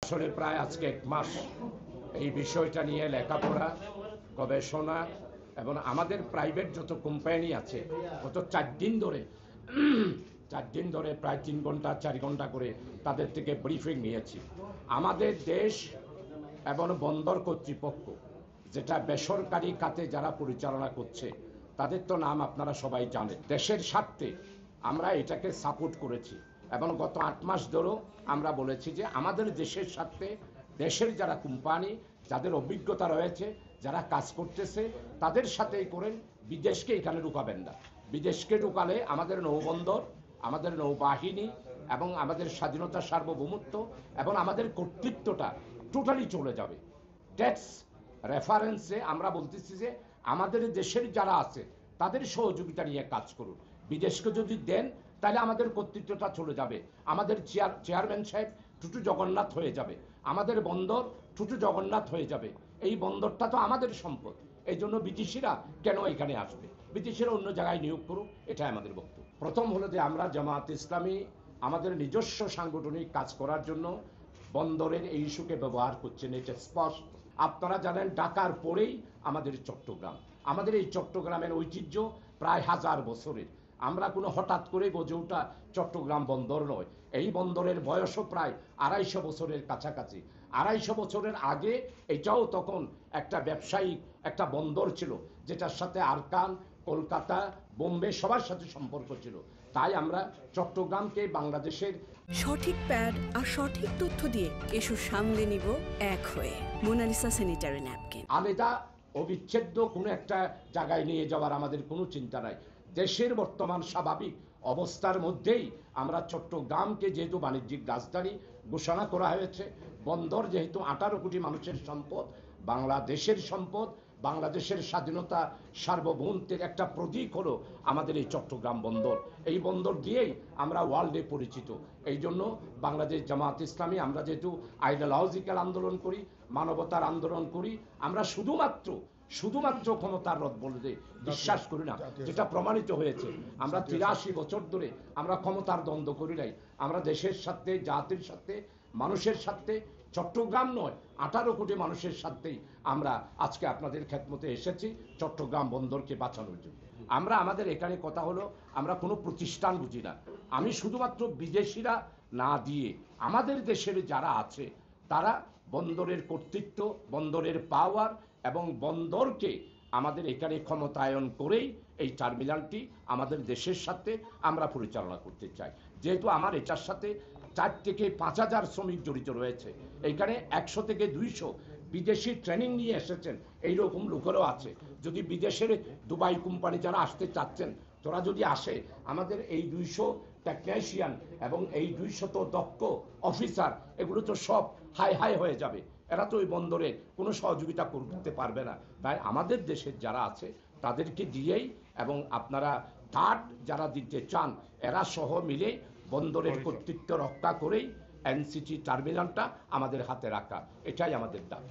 আসলে প্রায় আজকে 1 মাস এই বিষয়টা নিয়ে লেখাপড়া, গবেষণা এবং আমাদের প্রাইভেট যত কোম্পানি আছে গত 4 দিন ধরে প্রায় 3 ঘন্টা 4 ঘন্টা করে তাদের থেকে ব্রিফিং নিয়েছি। আমাদের দেশ এবং বন্দর কর্তৃপক্ষ যেটা বেসরকারি খাতে যারা পরিচালনা করছে তাদের তো নাম আপনারা সবাই জানেন। দেশের স্বার্থে আমরা এটাকে সাপোর্ট করেছি এবং গত 8 মাস ধরেও আমরা বলেছি যে আমাদের দেশের স্বার্থে দেশের যারা কোম্পানি, যাদের অভিজ্ঞতা রয়েছে, যারা কাজ করতেছে তাদের সাথেই করেন, বিদেশকে এখানে ঢুকাবেন না। বিদেশকে ঢুকালে আমাদের নৌবন্দর, আমাদের নৌবাহিনী এবং আমাদের স্বাধীনতা, সার্বভৌমত্ব এবং আমাদের কর্তৃত্বটা টোটালি চলে যাবে। ট্যাক্স রেফারেন্সে আমরা বলতেছি যে আমাদের দেশের যারা আছে তাদের সহযোগিতা নিয়ে কাজ করুন। বিদেশকে যদি দেন তাহলে আমাদের কর্তৃত্বটা চলে যাবে, আমাদের চেয়ারম্যান সাহেব টুটু জগন্নাথ হয়ে যাবে, আমাদের বন্দর টুটু জগন্নাথ হয়ে যাবে। এই বন্দরটা তো আমাদের সম্পদ, এই জন্য বিদেশিরা কেন এখানে আসবে? বিদেশিরা অন্য জায়গায় নিয়োগ করুক, এটাই আমাদের বক্তব্য। প্রথম হলো যে আমরা জামাত ইসলামী আমাদের নিজস্ব সাংগঠনিক কাজ করার জন্য বন্দরের এই ইস্যুকে ব্যবহার করছেন, এটা স্পষ্ট। আপনারা জানেন ঢাকার পরেই আমাদের চট্টগ্রাম। আমাদের এই চট্টগ্রামের ঐতিহ্য প্রায় 1000 বছরের। আমরা কোনো হঠাৎ করে গজে ওঠা চট্টগ্রাম বন্দর নয়। এই বন্দরের বয়সও প্রায় 250 বছরের কাছাকাছি। 250 বছরের আগে এটাও তখন একটা ব্যবসায়িক একটা বন্দর ছিল, যেটার সাথে আরকান, কলকাতা, বোম্বে সবার সাথে সম্পর্ক ছিল। তাই আমরা চট্টগ্রামকে বাংলাদেশের সঠিক প্যাড আর সঠিক তথ্য দিয়ে এসব সামলে নিব এক হয়ে। Monalisa sanitary napkin. আলাদা অবিচ্ছেদ্য কোনো একটা জায়গায় নিয়ে যাওয়ার আমাদের কোনো চিন্তা নাই। দেশের বর্তমান স্বাভাবিক অবস্থার মধ্যেই আমরা চট্টগ্রামকে যেহেতু বাণিজ্যিক রাজধানী ঘোষণা করা হয়েছে, বন্দর যেহেতু 18 কোটি মানুষের সম্পদ, বাংলাদেশের সম্পদ, বাংলাদেশের স্বাধীনতা, সার্বভৌমত্বের একটা প্রতীক হলো আমাদের এই চট্টগ্রাম বন্দর। এই বন্দর দিয়েই আমরা ওয়ার্ল্ডে পরিচিত। এই জন্য বাংলাদেশ জামাত ইসলামী আমরা যেহেতু আইডিওলজিক্যাল আন্দোলন করি, মানবতার আন্দোলন করি, আমরা শুধুমাত্র ক্ষমতার রদ বলে বিশ্বাস করি না, যেটা প্রমাণিত হয়েছে। আমরা 83 বছর ধরে আমরা ক্ষমতার দ্বন্দ্ব করি নাই। আমরা দেশের সাথে, জাতির সাথে, মানুষের সাথে, চট্টগ্রাম নয় 18 কোটি মানুষের সাথেই আমরা আজকে আপনাদের খেদমতে এসেছি চট্টগ্রাম বন্দরকে বাঁচানোর জন্য। আমরা আমাদের এখানে কথা হলো আমরা কোনো প্রতিষ্ঠান বুঝি না। আমি শুধুমাত্র বিদেশিরা না দিয়ে আমাদের দেশের যারা আছে তারা বন্দরের কর্তৃত্ব, বন্দরের পাওয়ার এবং বন্দরকে আমাদের এখানে ক্ষমতায়ন করেই এই টার্মিনালটি আমাদের দেশের সাথে আমরা পরিচালনা করতে চাই। যেহেতু আমার এটার সাথে 4 থেকে 5000 শ্রমিক জড়িত রয়েছে, এইখানে 100 থেকে 200 বিদেশি ট্রেনিং নিয়ে এসেছেন, এইরকম লোকেরও আছে। যদি বিদেশের দুবাই কোম্পানি যারা আসতে চাচ্ছেন, তোরা যদি আসে, আমাদের এই 200 টেকনিশিয়ান এবং এই 200 দক্ষ অফিসার, এগুলো তো সব হাই হয়ে যাবে। এরা তো ওই বন্দরে কোনো সহযোগিতা করতে পারবে না। তাই আমাদের দেশের যারা আছে তাদেরকে দিয়েই, এবং আপনারা থার্ড যারা দিতে চান এরা সহ মিলে বন্দরের কর্তৃত্ব রক্ষা করেই এনসিটি টার্মিনালটা আমাদের হাতে রাখা, এটাই আমাদের দাবি।